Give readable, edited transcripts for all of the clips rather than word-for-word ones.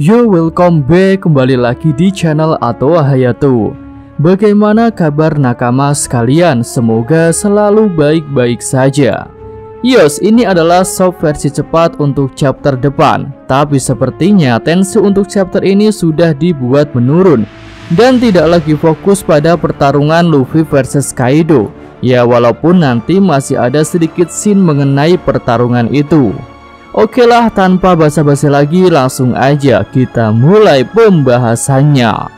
Yo, welcome back, kembali lagi di channel Atoa Hayato. Bagaimana kabar nakama sekalian? Semoga selalu baik-baik saja. Yos, ini adalah soft versi cepat untuk chapter depan. Tapi sepertinya tensi untuk chapter ini sudah dibuat menurun dan tidak lagi fokus pada pertarungan Luffy versus Kaido. Ya, walaupun nanti masih ada sedikit scene mengenai pertarungan itu. Oke lah, tanpa basa-basi lagi, langsung aja kita mulai pembahasannya.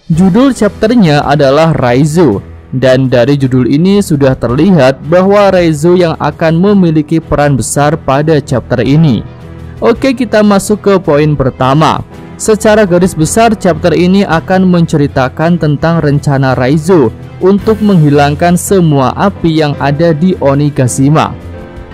Judul chapternya adalah Raizo, dan dari judul ini sudah terlihat bahwa Raizo yang akan memiliki peran besar pada chapter ini. Oke, kita masuk ke poin pertama. Secara garis besar, chapter ini akan menceritakan tentang rencana Raizo untuk menghilangkan semua api yang ada di Onigashima.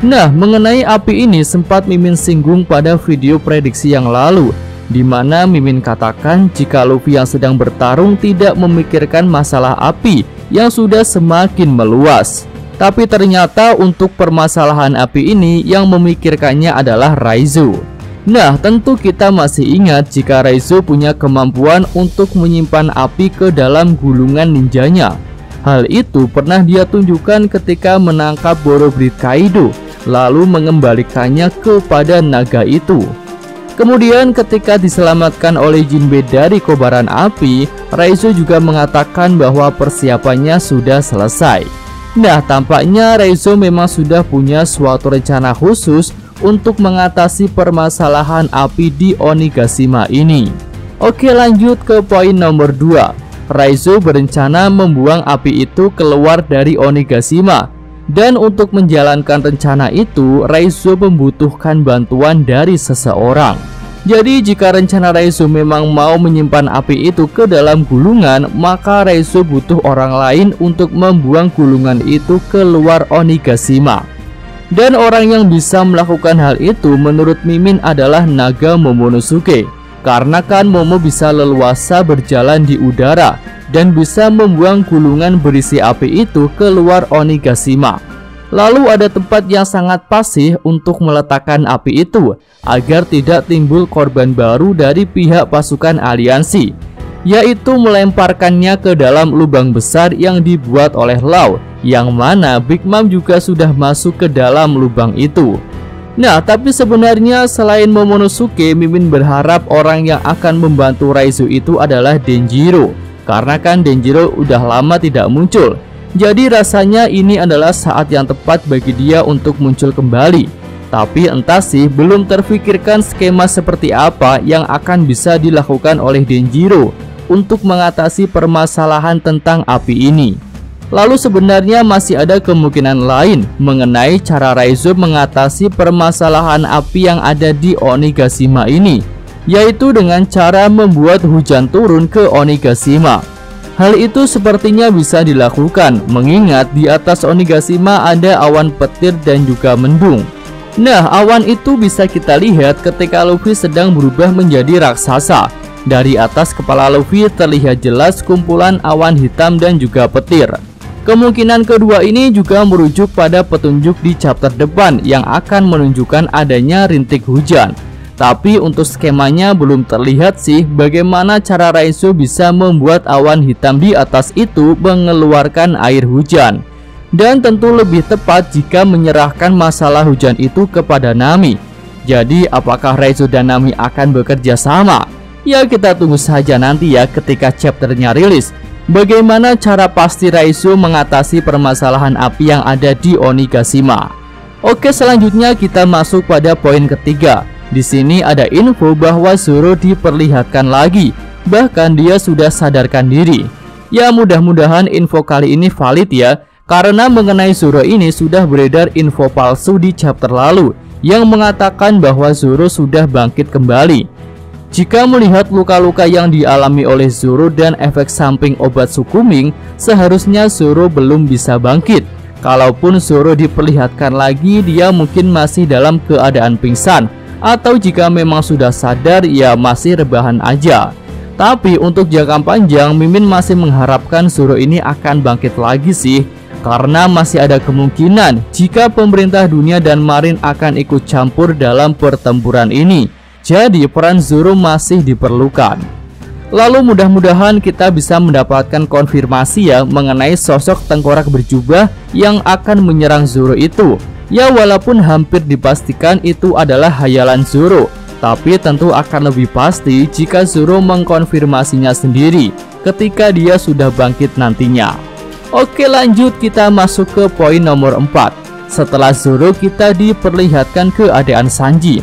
Nah, mengenai api ini sempat Mimin singgung pada video prediksi yang lalu, di mana Mimin katakan jika Luffy yang sedang bertarung tidak memikirkan masalah api yang sudah semakin meluas. Tapi ternyata untuk permasalahan api ini yang memikirkannya adalah Raizo. Nah, tentu kita masih ingat jika Raizo punya kemampuan untuk menyimpan api ke dalam gulungan ninjanya. Hal itu pernah dia tunjukkan ketika menangkap Borobreed Kaido, lalu mengembalikannya kepada naga itu. Kemudian ketika diselamatkan oleh Jinbe dari kobaran api, Raizo juga mengatakan bahwa persiapannya sudah selesai. Nah, tampaknya Raizo memang sudah punya suatu rencana khusus untuk mengatasi permasalahan api di Onigashima ini. Oke, lanjut ke poin nomor 2. Raizo berencana membuang api itu keluar dari Onigashima, dan untuk menjalankan rencana itu Raizo membutuhkan bantuan dari seseorang. Jadi jika rencana Raizo memang mau menyimpan api itu ke dalam gulungan, maka Raizo butuh orang lain untuk membuang gulungan itu keluar Onigashima. Dan orang yang bisa melakukan hal itu menurut Mimin adalah naga Momonosuke. Karena kan Momo bisa leluasa berjalan di udara dan bisa membuang gulungan berisi api itu keluar Onigashima. Lalu ada tempat yang sangat pasih untuk meletakkan api itu agar tidak timbul korban baru dari pihak pasukan aliansi, yaitu melemparkannya ke dalam lubang besar yang dibuat oleh Law, yang mana Big Mom juga sudah masuk ke dalam lubang itu. Nah, tapi sebenarnya selain Momonosuke, Mimin berharap orang yang akan membantu Raizo itu adalah Denjiro. Karena kan Denjiro udah lama tidak muncul, jadi rasanya ini adalah saat yang tepat bagi dia untuk muncul kembali. Tapi entah sih, belum terfikirkan skema seperti apa yang akan bisa dilakukan oleh Denjiro untuk mengatasi permasalahan tentang api ini. Lalu sebenarnya masih ada kemungkinan lain mengenai cara Raizo mengatasi permasalahan api yang ada di Onigashima ini, yaitu dengan cara membuat hujan turun ke Onigashima. Hal itu sepertinya bisa dilakukan mengingat di atas Onigashima ada awan petir dan juga mendung. Nah, awan itu bisa kita lihat ketika Luffy sedang berubah menjadi raksasa. Dari atas kepala Luffy terlihat jelas kumpulan awan hitam dan juga petir. Kemungkinan kedua ini juga merujuk pada petunjuk di chapter depan yang akan menunjukkan adanya rintik hujan. Tapi untuk skemanya belum terlihat sih bagaimana cara Raizo bisa membuat awan hitam di atas itu mengeluarkan air hujan. Dan tentu lebih tepat jika menyerahkan masalah hujan itu kepada Nami. Jadi apakah Raizo dan Nami akan bekerja sama? Ya, kita tunggu saja nanti ya ketika chapternya rilis. Bagaimana cara pasti Raizo mengatasi permasalahan api yang ada di Onigashima. Oke, selanjutnya kita masuk pada poin ketiga. Di sini ada info bahwa Zoro diperlihatkan lagi, bahkan dia sudah sadarkan diri. Ya, mudah-mudahan info kali ini valid ya, karena mengenai Zoro ini sudah beredar info palsu di chapter lalu yang mengatakan bahwa Zoro sudah bangkit kembali. Jika melihat luka-luka yang dialami oleh Zoro dan efek samping obat Sukuming, seharusnya Zoro belum bisa bangkit. Kalaupun Zoro diperlihatkan lagi, dia mungkin masih dalam keadaan pingsan, atau jika memang sudah sadar, ya masih rebahan aja. Tapi untuk jangka panjang, Mimin masih mengharapkan Zoro ini akan bangkit lagi sih. karena masih ada kemungkinan jika pemerintah dunia dan Marine akan ikut campur dalam pertempuran ini. Jadi peran Zoro masih diperlukan. Lalu mudah-mudahan kita bisa mendapatkan konfirmasi ya mengenai sosok tengkorak berjubah yang akan menyerang Zoro itu. Ya walaupun hampir dipastikan itu adalah hayalan Zoro, tapi tentu akan lebih pasti jika Zoro mengkonfirmasinya sendiri ketika dia sudah bangkit nantinya. Oke, lanjut kita masuk ke poin nomor 4. Setelah Zoro kita diperlihatkan keadaan Sanji.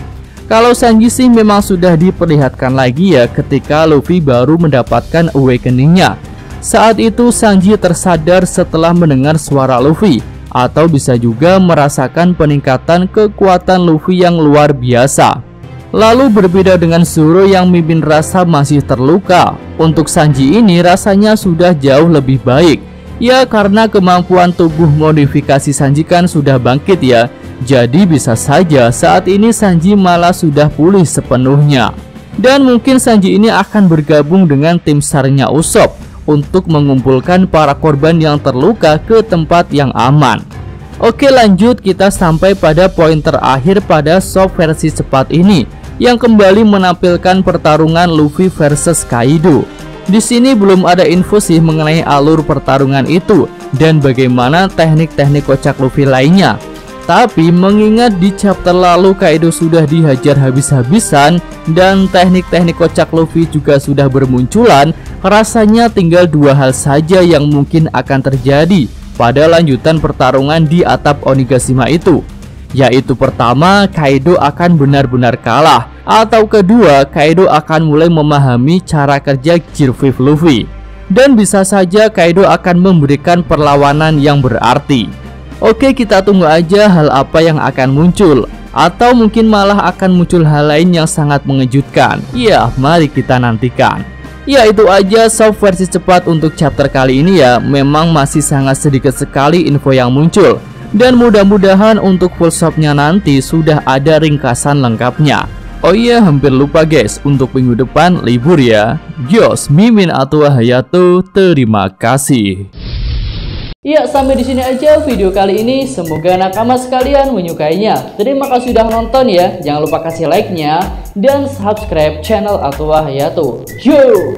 Kalau Sanji sih memang sudah diperlihatkan lagi ya ketika Luffy baru mendapatkan awakening-nya. Saat itu Sanji tersadar setelah mendengar suara Luffy, atau bisa juga merasakan peningkatan kekuatan Luffy yang luar biasa. Lalu berbeda dengan Zoro yang mimin rasa masih terluka, untuk Sanji ini rasanya sudah jauh lebih baik. Ya karena kemampuan tubuh modifikasi Sanji kan sudah bangkit ya. Jadi bisa saja saat ini Sanji malah sudah pulih sepenuhnya. Dan mungkin Sanji ini akan bergabung dengan tim SAR-nya Usopp untuk mengumpulkan para korban yang terluka ke tempat yang aman. Oke, lanjut kita sampai pada poin terakhir pada shop versi cepat ini, yang kembali menampilkan pertarungan Luffy versus Kaido. Di sini belum ada info sih mengenai alur pertarungan itu dan bagaimana teknik-teknik kocak Luffy lainnya. Tapi mengingat di chapter lalu Kaido sudah dihajar habis-habisan dan teknik-teknik kocak Luffy juga sudah bermunculan, rasanya tinggal dua hal saja yang mungkin akan terjadi pada lanjutan pertarungan di atap Onigashima itu. Yaitu pertama, Kaido akan benar-benar kalah, atau kedua, Kaido akan mulai memahami cara kerja Gear 5 Luffy. Dan bisa saja Kaido akan memberikan perlawanan yang berarti. Oke, kita tunggu aja hal apa yang akan muncul, atau mungkin malah akan muncul hal lain yang sangat mengejutkan. Ya, mari kita nantikan. Ya, itu aja shop versi cepat untuk chapter kali ini ya. Memang masih sangat sedikit sekali info yang muncul, dan mudah-mudahan untuk full shopnya nanti sudah ada ringkasan lengkapnya. Oh iya, hampir lupa guys, untuk minggu depan libur ya. Yos, mimin atau hayato, terima kasih. Ya, sampai di sini aja video kali ini. Semoga nakama sekalian menyukainya. Terima kasih sudah menonton ya. Jangan lupa kasih like-nya dan subscribe channel Atwa Hayato. Yo!